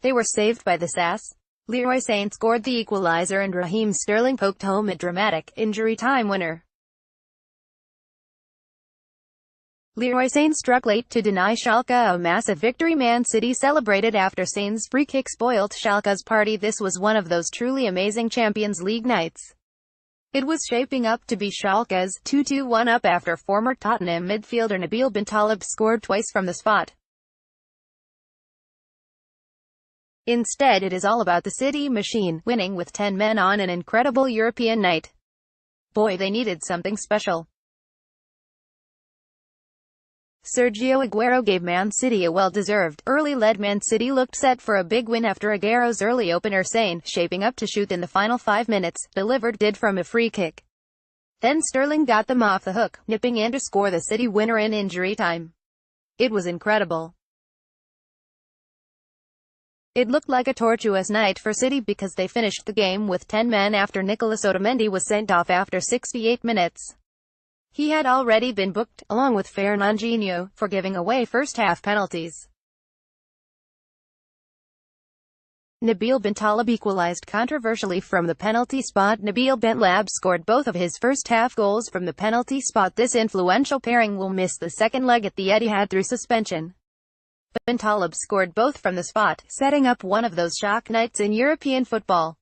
They were saved by the SAS. Leroy Sane scored the equaliser and Raheem Sterling poked home a dramatic, injury-time winner. Leroy Sane struck late to deny Schalke a massive victory. Man City celebrated after Sane's free kick spoilt Schalke's party. This was one of those truly amazing Champions League nights. It was shaping up to be Schalke's 2-1 up after former Tottenham midfielder Nabil Bentaleb scored twice from the spot. Instead, it is all about the City machine, winning with 10 men on an incredible European night. Boy, they needed something special. Sergio Aguero gave Man City a well-deserved early lead. Man City looked set for a big win after Aguero's early opener. Sane, shaping up to shoot in the final 5 minutes, delivered from a free kick. Then Sterling got them off the hook, nipping in to score the City winner in injury time. It was incredible. It looked like a tortuous night for City because they finished the game with 10 men after Nicolas Otamendi was sent off after 68 minutes. He had already been booked, along with Fernandinho, for giving away first-half penalties. Nabil Bentaleb equalized controversially from the penalty spot. Nabil Bentaleb scored both of his first-half goals from the penalty spot. This influential pairing will miss the second leg at the Etihad through suspension. Bentaleb scored both from the spot, setting up one of those shock nights in European football.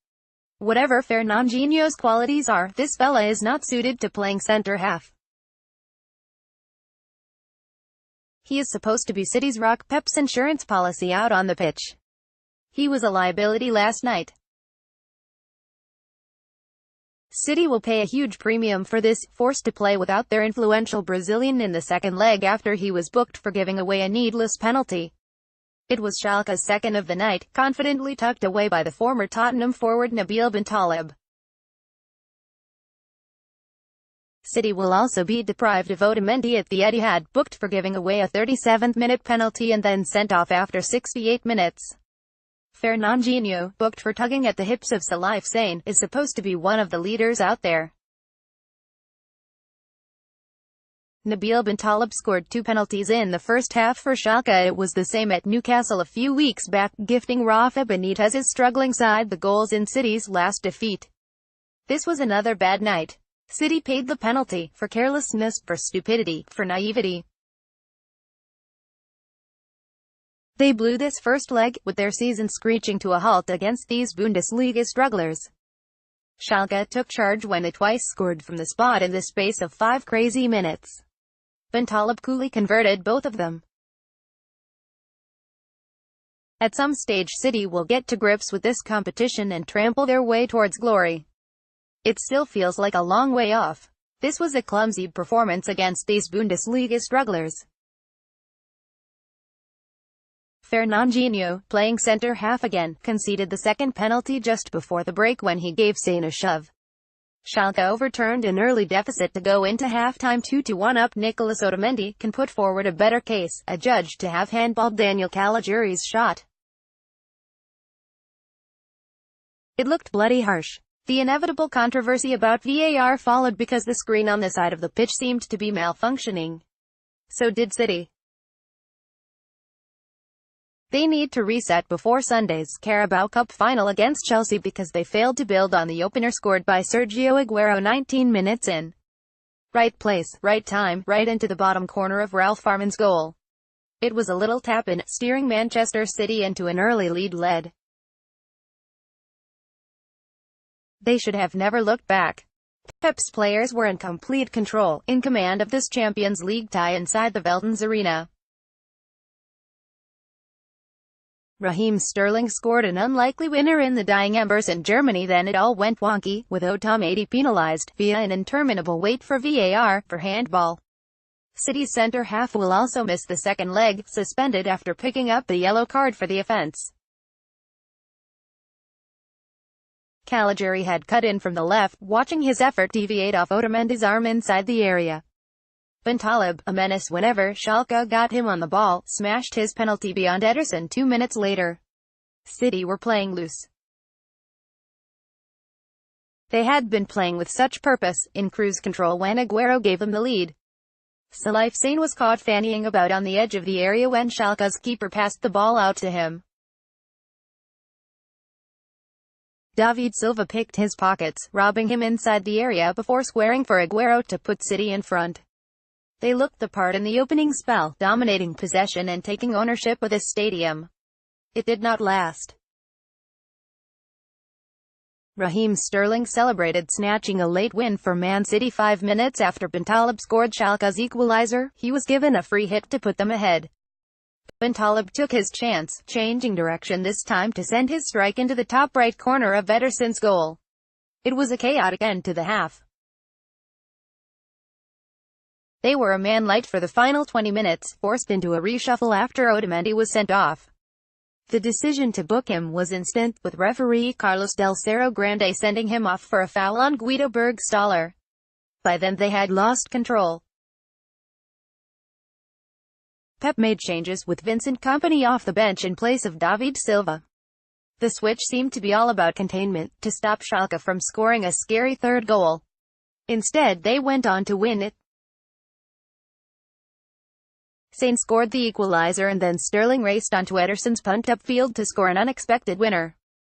Whatever Fernandinho's qualities are, this fella is not suited to playing centre-half. He is supposed to be City's rock. Pep's insurance policy out on the pitch. He was a liability last night. City will pay a huge premium for this, forced to play without their influential Brazilian in the second leg after he was booked for giving away a needless penalty. It was Schalke's second of the night, confidently tucked away by the former Tottenham forward Nabil Bentaleb. City will also be deprived of Otamendi at the Etihad, booked for giving away a 37th-minute penalty and then sent off after 68 minutes. Fernandinho, booked for tugging at the hips of Leroy Sane, is supposed to be one of the leaders out there. Nabil Bentaleb scored 2 penalties in the first half for Schalke. It was the same at Newcastle a few weeks back, gifting Rafa Benitez's struggling side the goals in City's last defeat. This was another bad night. City paid the penalty, for carelessness, for stupidity, for naivety. They blew this first leg, with their season screeching to a halt against these Bundesliga strugglers. Schalke took charge when they twice scored from the spot in the space of 5 crazy minutes. Bentaleb coolly converted both of them. At some stage City will get to grips with this competition and trample their way towards glory. It still feels like a long way off. This was a clumsy performance against these Bundesliga strugglers. Fernandinho, playing centre-half again, conceded the second penalty just before the break when he gave Sane a shove. Schalke overturned an early deficit to go into half-time 2-1 up. Nicolas Otamendi can put forward a better case, adjudged to have handballed Daniel Caligiuri's shot. It looked bloody harsh. The inevitable controversy about VAR followed because the screen on the side of the pitch seemed to be malfunctioning. So did City. They need to reset before Sunday's Carabao Cup final against Chelsea because they failed to build on the opener scored by Sergio Aguero 19 minutes in. Right place, right time, right into the bottom corner of Ralph Farman's goal. It was a little tap-in, steering Manchester City into an early lead. They should have never looked back. Pep's players were in complete control, in command of this Champions League tie inside the Veltins arena. Raheem Sterling scored an unlikely winner in the dying embers in Germany. Then it all went wonky, with Otamendi penalized, via an interminable wait for VAR, for handball. City's centre-half will also miss the second leg, suspended after picking up a yellow card for the offence. Caligiuri had cut in from the left, watching his effort deviate off Otamendi's arm inside the area. Bentaleb, a menace whenever Schalke got him on the ball, smashed his penalty beyond Ederson 2 minutes later. City were playing loose. They had been playing with such purpose, in cruise control when Aguero gave them the lead. Leroy Sane was caught fannying about on the edge of the area when Schalke's keeper passed the ball out to him. David Silva picked his pockets, robbing him inside the area before squaring for Aguero to put City in front. They looked the part in the opening spell, dominating possession and taking ownership of the stadium. It did not last. Raheem Sterling celebrated snatching a late win for Man City 5 minutes after Bentaleb scored Schalke's equaliser. He was given a free hit to put them ahead. Bentaleb took his chance, changing direction this time to send his strike into the top right corner of Ederson's goal. It was a chaotic end to the half. They were a man light for the final 20 minutes, forced into a reshuffle after Otamendi was sent off. The decision to book him was instant, with referee Carlos Del Cerro Grande sending him off for a foul on Guido Burgstaller. By then they had lost control. Pep made changes, with Vincent Kompany off the bench in place of David Silva. The switch seemed to be all about containment, to stop Schalke from scoring a scary third goal. Instead they went on to win it. Sane scored the equaliser and then Sterling raced onto Ederson's punt upfield to score an unexpected winner.